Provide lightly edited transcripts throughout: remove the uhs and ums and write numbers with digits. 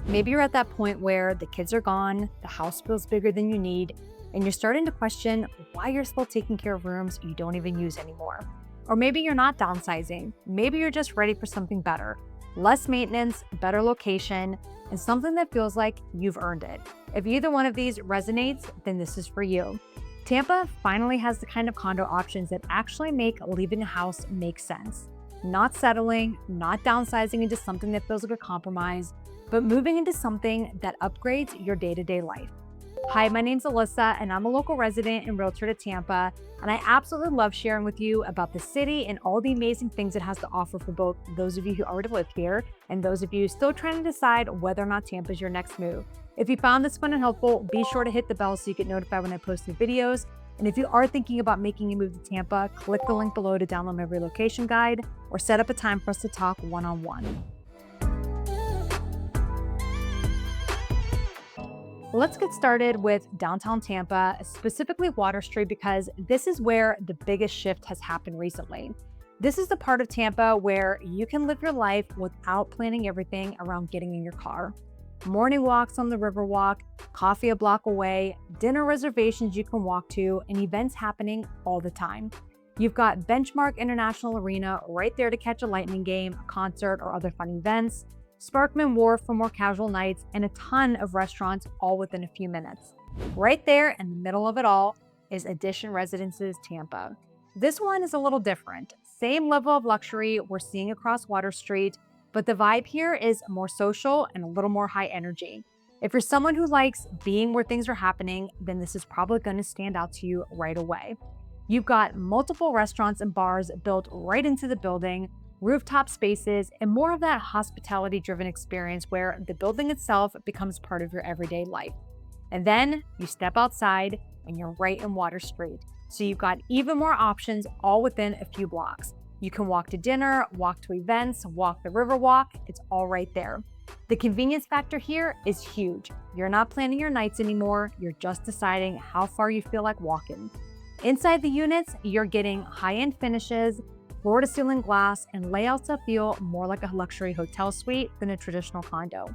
Maybe you're at that point where the kids are gone, the house feels bigger than you need, and you're starting to question why you're still taking care of rooms you don't even use anymore. Or maybe you're not downsizing. Maybe you're just ready for something better. Less maintenance, better location, and something that feels like you've earned it. If either one of these resonates, then this is for you. Tampa finally has the kind of condo options that actually make leaving a house make sense. Not settling, not downsizing into something that feels like a compromise, but moving into something that upgrades your day-to-day life. Hi, my name's Alyssa, and I'm a local resident and realtor to Tampa, and I absolutely love sharing with you about the city and all the amazing things it has to offer for both those of you who already live here and those of you still trying to decide whether or not Tampa is your next move. If you found this fun and helpful, be sure to hit the bell so you get notified when I post new videos. And if you are thinking about making a move to Tampa, click the link below to download my relocation guide or set up a time for us to talk one-on-one. Let's get started with downtown Tampa, specifically Water Street, because this is where the biggest shift has happened recently. This is the part of Tampa where you can live your life without planning everything around getting in your car. Morning walks on the Riverwalk, coffee a block away, dinner reservations you can walk to, and events happening all the time. You've got Benchmark International Arena right there to catch a Lightning game, a concert, or other fun events. Sparkman Wharf for more casual nights, and a ton of restaurants all within a few minutes. Right there in the middle of it all is Edition Residences Tampa. This one is a little different. Same level of luxury we're seeing across Water Street, but the vibe here is more social and a little more high energy. If you're someone who likes being where things are happening, then this is probably going to stand out to you right away. You've got multiple restaurants and bars built right into the building, rooftop spaces, and more of that hospitality-driven experience where the building itself becomes part of your everyday life. And then you step outside and you're right in Water Street. So you've got even more options all within a few blocks. You can walk to dinner, walk to events, walk the Riverwalk. It's all right there. The convenience factor here is huge. You're not planning your nights anymore. You're just deciding how far you feel like walking. Inside the units, you're getting high-end finishes, floor-to-ceiling glass, and layouts that feel more like a luxury hotel suite than a traditional condo.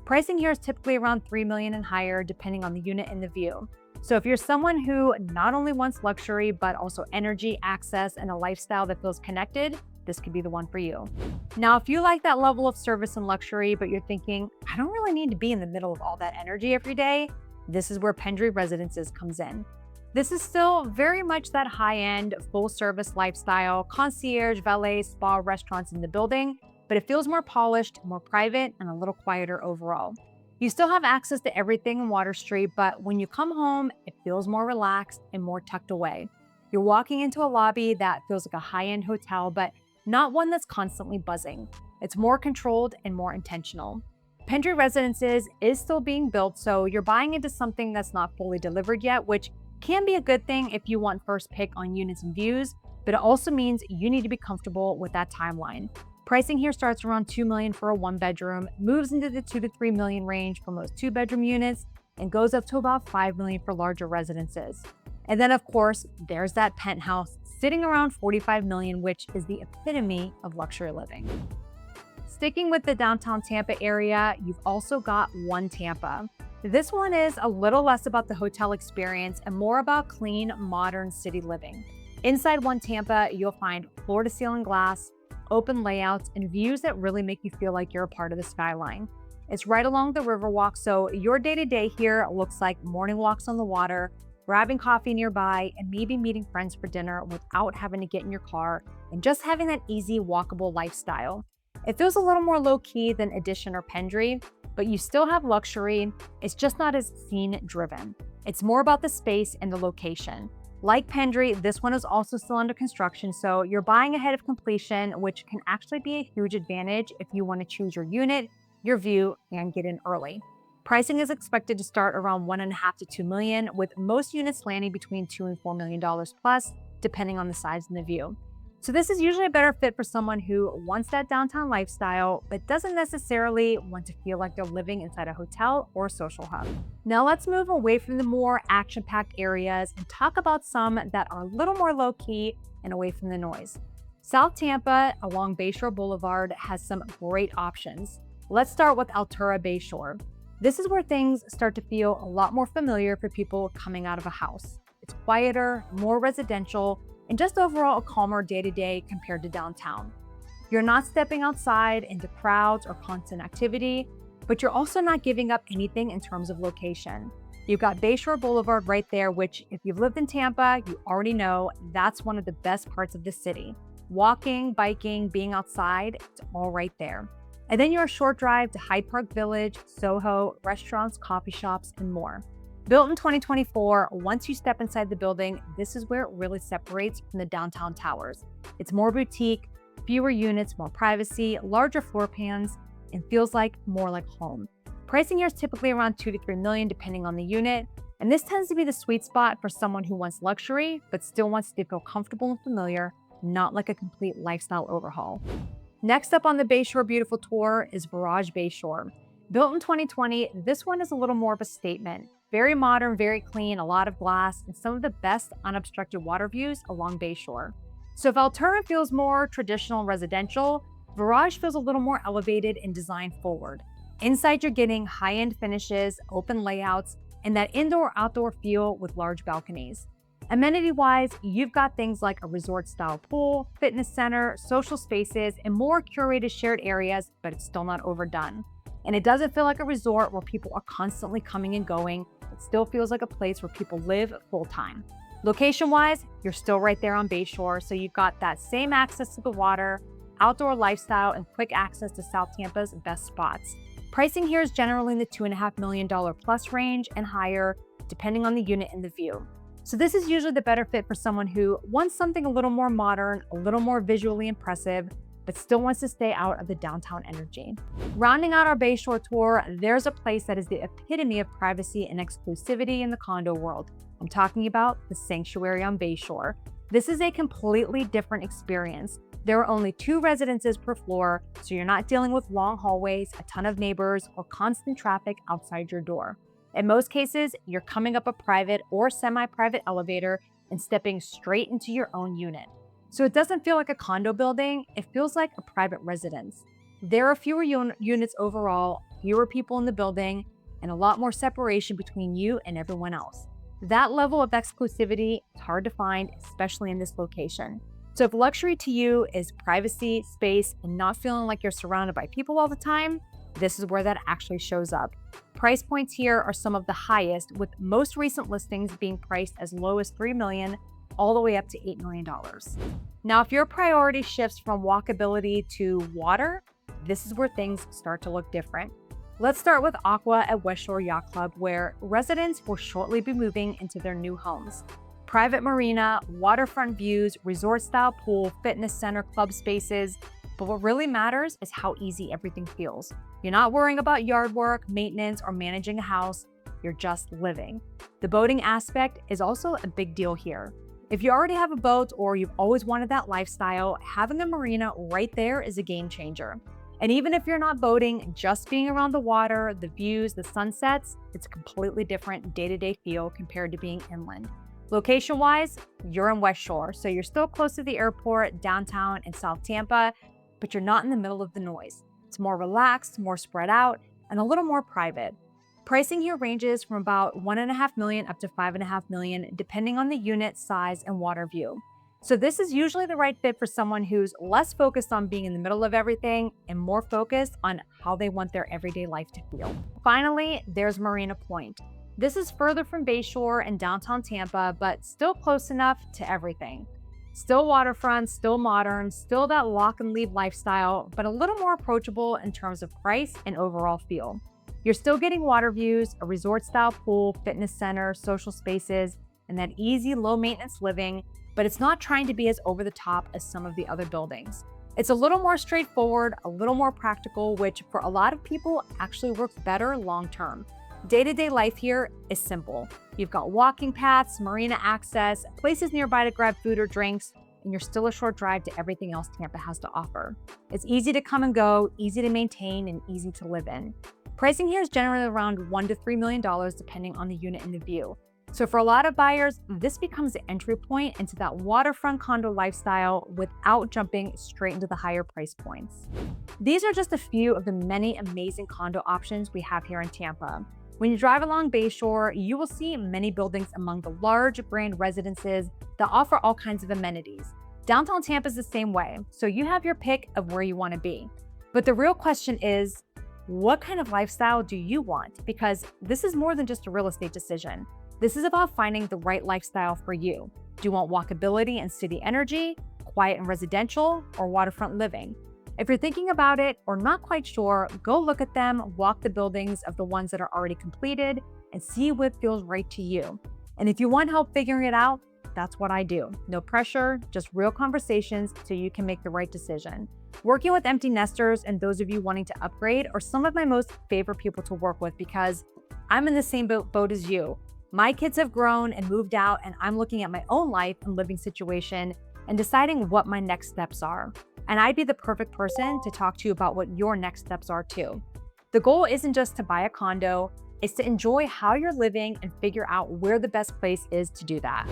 Pricing here is typically around $3 million and higher, depending on the unit and the view. So if you're someone who not only wants luxury, but also energy, access, and a lifestyle that feels connected, this could be the one for you. Now, if you like that level of service and luxury, but you're thinking, I don't really need to be in the middle of all that energy every day, this is where Pendry Residences comes in. This is still very much that high-end, full-service lifestyle, concierge, valet, spa, restaurants in the building, but it feels more polished, more private, and a little quieter overall. You still have access to everything in Water Street, but when you come home, it feels more relaxed and more tucked away. You're walking into a lobby that feels like a high-end hotel, but not one that's constantly buzzing. It's more controlled and more intentional. Pendry Residences is still being built, so you're buying into something that's not fully delivered yet, which can be a good thing if you want first pick on units and views, but it also means you need to be comfortable with that timeline. Pricing here starts around $2 million for a one-bedroom, moves into the $2 to $3 million range for most two-bedroom units, and goes up to about $5 million for larger residences. And then, of course, there's that penthouse sitting around $45 million, which is the epitome of luxury living. Sticking with the downtown Tampa area, you've also got One Tampa. This one is a little less about the hotel experience and more about clean, modern city living. Inside One Tampa, you'll find floor-to-ceiling glass, open layouts, and views that really make you feel like you're a part of the skyline. It's right along the Riverwalk, so your day-to-day here looks like morning walks on the water, grabbing coffee nearby, and maybe meeting friends for dinner without having to get in your car and just having that easy, walkable lifestyle. It feels a little more low-key than Edition or Pendry, but you still have luxury. It's just not as scene-driven. It's more about the space and the location. Like Pendry, this one is also still under construction, so you're buying ahead of completion, which can actually be a huge advantage if you want to choose your unit, your view, and get in early. Pricing is expected to start around $1.5 to $2 million, with most units landing between $2 and $4 million plus, depending on the size and the view. So this is usually a better fit for someone who wants that downtown lifestyle, but doesn't necessarily want to feel like they're living inside a hotel or social hub. Now let's move away from the more action-packed areas and talk about some that are a little more low-key and away from the noise. South Tampa along Bayshore Boulevard has some great options. Let's start with Altura Bayshore. This is where things start to feel a lot more familiar for people coming out of a house. It's quieter, more residential, and just overall a calmer day-to-day compared to downtown. You're not stepping outside into crowds or constant activity, but you're also not giving up anything in terms of location. You've got Bayshore Boulevard right there, which if you've lived in Tampa, you already know that's one of the best parts of the city. Walking, biking, being outside, it's all right there. And then you're a short drive to Hyde Park Village, Soho, restaurants, coffee shops, and more. Built in 2024, once you step inside the building, this is where it really separates from the downtown towers. It's more boutique, fewer units, more privacy, larger floor plans, and feels like more like home. Pricing here is typically around $2 to $3 million depending on the unit, and this tends to be the sweet spot for someone who wants luxury but still wants to feel comfortable and familiar, not like a complete lifestyle overhaul. Next up on the Bayshore Beautiful Tour is Virage Bayshore. Built in 2020, this one is a little more of a statement. Very modern, very clean, a lot of glass, and some of the best unobstructed water views along Bayshore. So if Altura feels more traditional residential, Virage feels a little more elevated and design forward. Inside, you're getting high-end finishes, open layouts, and that indoor-outdoor feel with large balconies. Amenity-wise, you've got things like a resort-style pool, fitness center, social spaces, and more curated shared areas, but it's still not overdone. And it doesn't feel like a resort where people are constantly coming and going. It still feels like a place where people live full-time. Location-wise, you're still right there on Bayshore, so you've got that same access to the water, outdoor lifestyle, and quick access to South Tampa's best spots. Pricing here is generally in the $2.5 million plus range and higher, depending on the unit and the view. So this is usually the better fit for someone who wants something a little more modern, a little more visually impressive, but still wants to stay out of the downtown energy. Rounding out our Bayshore tour, there's a place that is the epitome of privacy and exclusivity in the condo world. I'm talking about the Sanctuary on Bayshore. This is a completely different experience. There are only 2 residences per floor, so you're not dealing with long hallways, a ton of neighbors, or constant traffic outside your door. In most cases, you're coming up a private or semi-private elevator and stepping straight into your own unit. So it doesn't feel like a condo building, it feels like a private residence. There are fewer units overall, fewer people in the building, and a lot more separation between you and everyone else. That level of exclusivity is hard to find, especially in this location. So if luxury to you is privacy, space, and not feeling like you're surrounded by people all the time, this is where that actually shows up. Price points here are some of the highest, with most recent listings being priced as low as $3 million all the way up to $8 million. Now, if your priority shifts from walkability to water, this is where things start to look different. Let's start with Aqua at Westshore Yacht Club, where residents will shortly be moving into their new homes. Private marina, waterfront views, resort-style pool, fitness center, club spaces. But what really matters is how easy everything feels. You're not worrying about yard work, maintenance, or managing a house. You're just living. The boating aspect is also a big deal here. If you already have a boat or you've always wanted that lifestyle, having a marina right there is a game changer. And even if you're not boating, just being around the water, the views, the sunsets, it's a completely different day-to-day feel compared to being inland. Location-wise, you're in Westshore, so you're still close to the airport, downtown, and South Tampa, but you're not in the middle of the noise. It's more relaxed, more spread out, and a little more private. Pricing here ranges from about $1.5 million up to $5.5 million, depending on the unit, size, and water view. So this is usually the right fit for someone who's less focused on being in the middle of everything and more focused on how they want their everyday life to feel. Finally, there's Marina Point. This is further from Bayshore and downtown Tampa, but still close enough to everything. Still waterfront, still modern, still that lock and leave lifestyle, but a little more approachable in terms of price and overall feel. You're still getting water views, a resort-style pool, fitness center, social spaces, and that easy, low-maintenance living, but it's not trying to be as over the top as some of the other buildings. It's a little more straightforward, a little more practical, which for a lot of people actually works better long-term. Day-to-day life here is simple. You've got walking paths, marina access, places nearby to grab food or drinks, and you're still a short drive to everything else Tampa has to offer. It's easy to come and go, easy to maintain, and easy to live in. Pricing here is generally around $1 to $3 million depending on the unit and the view. So for a lot of buyers, this becomes the entry point into that waterfront condo lifestyle without jumping straight into the higher price points. These are just a few of the many amazing condo options we have here in Tampa. When you drive along Bayshore, you will see many buildings among the large brand residences that offer all kinds of amenities. Downtown Tampa is the same way, so you have your pick of where you want to be. But the real question is, what kind of lifestyle do you want? Because this is more than just a real estate decision. This is about finding the right lifestyle for you. Do you want walkability and city energy, quiet and residential, or waterfront living? If you're thinking about it or not quite sure, go look at them, walk the buildings of the ones that are already completed, and see what feels right to you. And if you want help figuring it out, that's what I do. No pressure, just real conversations so you can make the right decision. Working with empty nesters and those of you wanting to upgrade are some of my most favorite people to work with because I'm in the same boat as you. My kids have grown and moved out, and I'm looking at my own life and living situation and deciding what my next steps are. And I'd be the perfect person to talk to you about what your next steps are too. The goal isn't just to buy a condo, it's to enjoy how you're living and figure out where the best place is to do that.